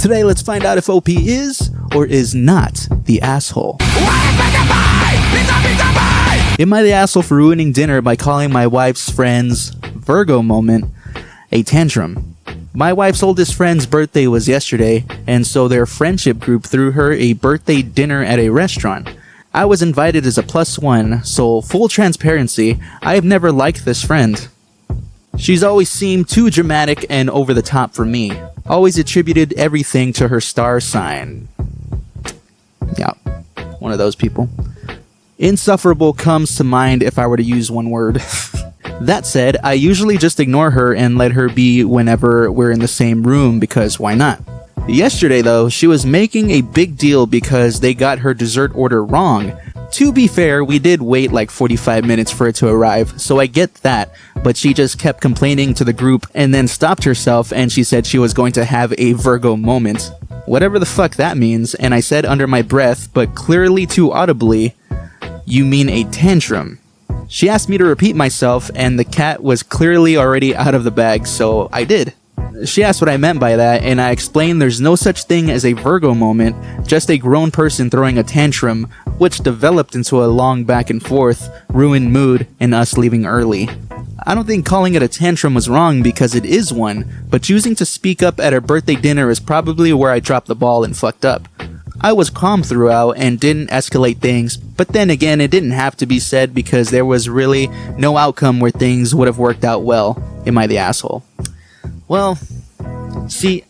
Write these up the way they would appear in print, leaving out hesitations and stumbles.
Today, let's find out if OP is or is not the asshole. Am I the asshole for ruining dinner by calling my wife's friend's Virgo moment a tantrum? My wife's oldest friend's birthday was yesterday, and so their friendship group threw her a birthday dinner at a restaurant. I was invited as a +1, so full transparency, I have never liked this friend. She's always seemed too dramatic and over the top for me. Always attributed everything to her star sign. Yeah, one of those people. Insufferable comes to mind if I were to use one word. That said, I usually just ignore her and let her be whenever we're in the same room because why not? Yesterday though, she was making a big deal because they got her dessert order wrong. To be fair, we did wait like 45 minutes for it to arrive, so I get that, but she just kept complaining to the group and then stopped herself and she said she was going to have a Virgo moment. Whatever the fuck that means, and I said under my breath, but clearly too audibly, "You mean a tantrum?" She asked me to repeat myself, and the cat was clearly already out of the bag, so I did. She asked what I meant by that, and I explained there's no such thing as a Virgo moment, just a grown person throwing a tantrum, which developed into a long back and forth, ruined mood, and us leaving early. I don't think calling it a tantrum was wrong because it is one, but choosing to speak up at her birthday dinner is probably where I dropped the ball and fucked up. I was calm throughout and didn't escalate things, but then again it didn't have to be said because there was really no outcome where things would have worked out well. Am I the asshole? Well, see,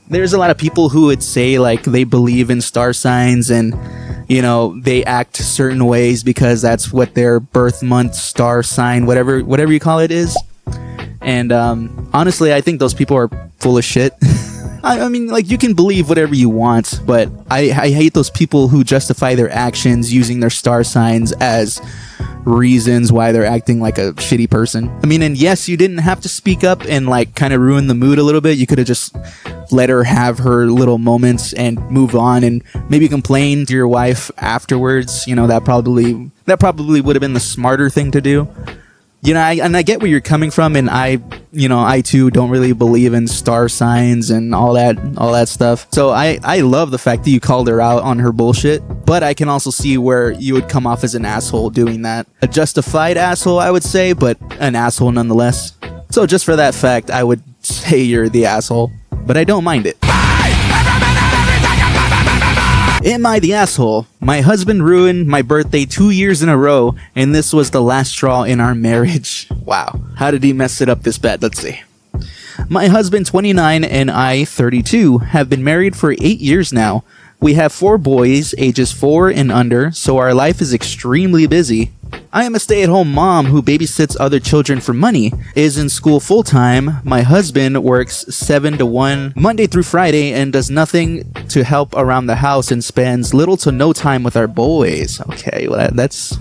there's a lot of people who would say like they believe in star signs and, you know, they act certain ways because that's what their birth month, star sign, whatever you call it is. And honestly, I think those people are full of shit. I mean, like, you can believe whatever you want, but I hate those people who justify their actions using their star signs as reasons why they're acting like a shitty person. I mean, and yes, you didn't have to speak up and like kind of ruin the mood a little bit. You could have just let her have her little moments and move on and maybe complain to your wife afterwards. You know, that probably would have been the smarter thing to do. You know, I get where you're coming from, and I too don't really believe in star signs and all that stuff. So I love the fact that you called her out on her bullshit, but I can also see where you would come off as an asshole doing that. A justified asshole, I would say, but an asshole nonetheless. So just for that fact, I would say you're the asshole, but I don't mind it. Am I the asshole? My husband ruined my birthday 2 years in a row, and this was the last straw in our marriage. Wow. How did he mess it up this bad? Let's see. My husband, 29, and I, 32, have been married for 8 years now. We have 4 boys, ages 4 and under, so our life is extremely busy. I am a stay-at-home mom who babysits other children for money, is in school full-time. My husband works 7 to 1 Monday through Friday and does nothing to help around the house and spends little to no time with our boys. Okay, well that's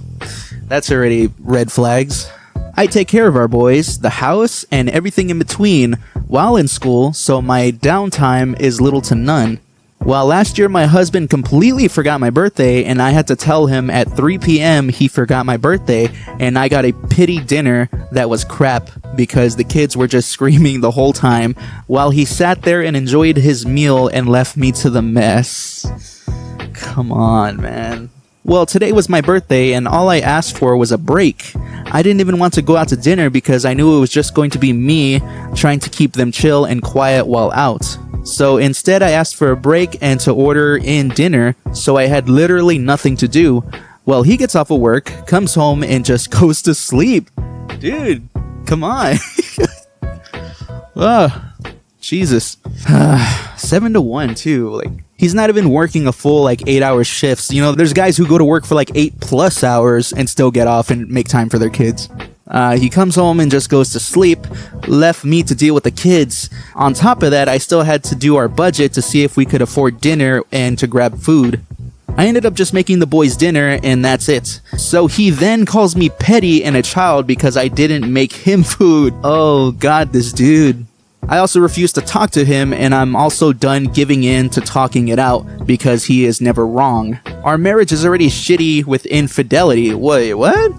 already red flags. I take care of our boys, the house, and everything in between while in school, so my downtime is little to none. Well, last year my husband completely forgot my birthday, and I had to tell him at 3 p.m. he forgot my birthday, and I got a pity dinner that was crap because the kids were just screaming the whole time while he sat there and enjoyed his meal and left me to the mess. Come on, man. Well, today was my birthday, and all I asked for was a break. I didn't even want to go out to dinner because I knew it was just going to be me trying to keep them chill and quiet while out. So instead I asked for a break and to order in dinner, so I had literally nothing to do. Well, he gets off of work, comes home, and just goes to sleep. Dude, come on. Jesus. 7 to 1 too. Like, he's not even working a full 8-hour shifts. You know, there's guys who go to work for 8+ hours and still get off and make time for their kids. He comes home and just goes to sleep, left me to deal with the kids. On top of that, I still had to do our budget to see if we could afford dinner and to grab food. I ended up just making the boys dinner and that's it. So he then calls me petty and a child because I didn't make him food. Oh god, this dude. I also refuse to talk to him, and I'm also done giving in to talking it out because he is never wrong. Our marriage is already shitty with infidelity. Wait, what?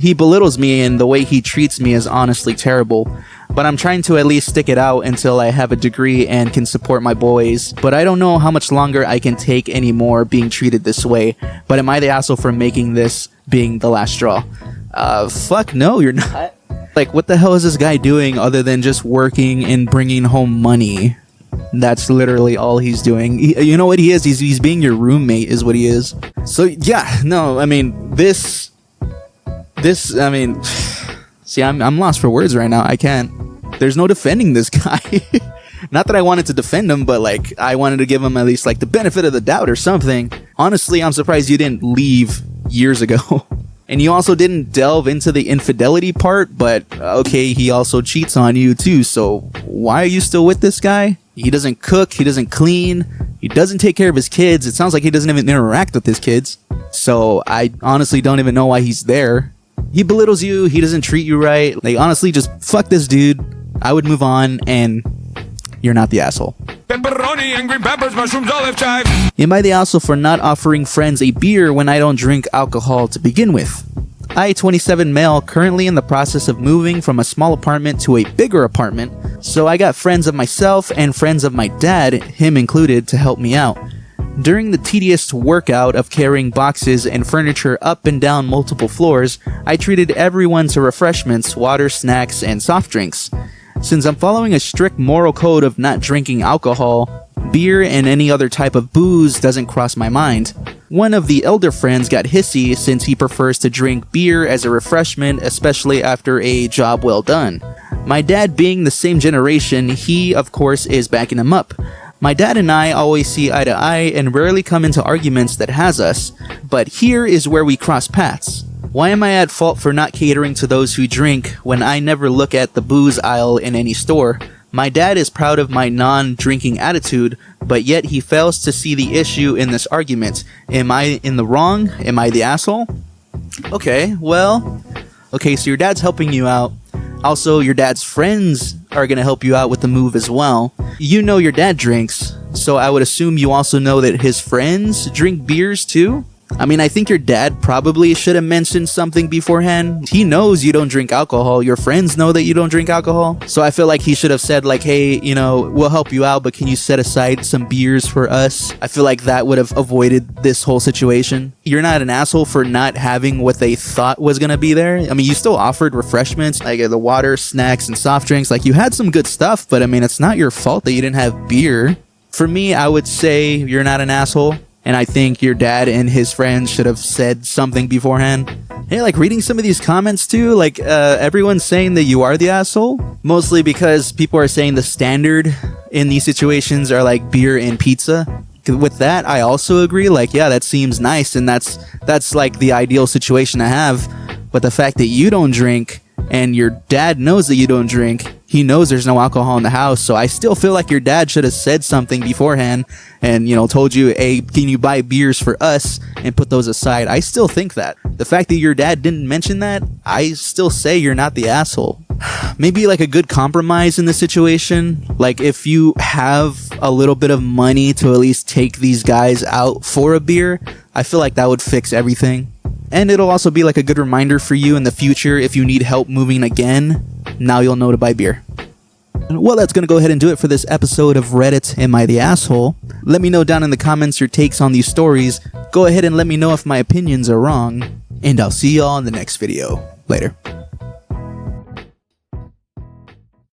He belittles me, and the way he treats me is honestly terrible. but I'm trying to at least stick it out until I have a degree and can support my boys. But I don't know how much longer I can take anymore being treated this way. But am I the asshole for making this being the last straw? Fuck no, you're not. Like, what the hell is this guy doing other than just working and bringing home money? That's literally all he's doing. You know what he is? He's being your roommate is what he is. So yeah, no, I mean, this, I mean, see, I'm lost for words right now. I can't. There's no defending this guy. Not that I wanted to defend him, but like, I wanted to give him at least like the benefit of the doubt or something. Honestly, I'm surprised you didn't leave years ago. And you also didn't delve into the infidelity part, but okay, he also cheats on you too, so why are you still with this guy? He doesn't cook, he doesn't clean, he doesn't take care of his kids. It sounds like he doesn't even interact with his kids. So I honestly don't even know why he's there. He belittles you, he doesn't treat you right. Like, honestly, just fuck this dude. I would move on, and you're not the asshole. Pepperoni and green peppers, mushrooms, olive chive. Am I the asshole for not offering friends a beer when I don't drink alcohol to begin with? I, 27 male, currently in the process of moving from a small apartment to a bigger apartment, so I got friends of myself and friends of my dad, him included, to help me out. During the tedious workout of carrying boxes and furniture up and down multiple floors, I treated everyone to refreshments, water, snacks, and soft drinks. Since I'm following a strict moral code of not drinking alcohol, beer and any other type of booze doesn't cross my mind. One of the elder friends got hissy since he prefers to drink beer as a refreshment, especially after a job well done. My dad being the same generation, he of course is backing him up. My dad and I always see eye to eye and rarely come into arguments that has us, but here is where we cross paths. Why am I at fault for not catering to those who drink when I never look at the booze aisle in any store? My dad is proud of my non-drinking attitude, but yet he fails to see the issue in this argument. Am I in the wrong? Am I the asshole? Okay, so your dad's helping you out. Also, your dad's friends are going to help you out with the move as well. You know your dad drinks, so I would assume you also know that his friends drink beers too? I mean, I think your dad probably should have mentioned something beforehand. He knows you don't drink alcohol. Your friends know that you don't drink alcohol. So I feel like he should have said like, hey, you know, we'll help you out, but can you set aside some beers for us? I feel like that would have avoided this whole situation. You're not an asshole for not having what they thought was going to be there. I mean, you still offered refreshments, like the water, snacks, and soft drinks. Like, you had some good stuff, but I mean, it's not your fault that you didn't have beer. For me, I would say you're not an asshole. And I think your dad and his friends should have said something beforehand. Hey, like, reading some of these comments too, like, everyone's saying that you are the asshole. Mostly because people are saying the standard in these situations are like beer and pizza. With that, I also agree. Like, yeah, that seems nice. And that's like the ideal situation to have. But the fact that you don't drink and your dad knows that you don't drink, he knows there's no alcohol in the house. So I still feel like your dad should have said something beforehand and, you know, told you, hey, can you buy beers for us and put those aside? I still think that. The fact that your dad didn't mention that, I still say you're not the asshole. Maybe like a good compromise in this situation. Like, if you have a little bit of money to at least take these guys out for a beer, I feel like that would fix everything. And it'll also be like a good reminder for you in the future if you need help moving again. Now you'll know to buy beer. Well, that's going to go ahead and do it for this episode of Reddit, Am I the Asshole? Let me know down in the comments your takes on these stories. Go ahead and let me know if my opinions are wrong. And I'll see y'all in the next video. Later.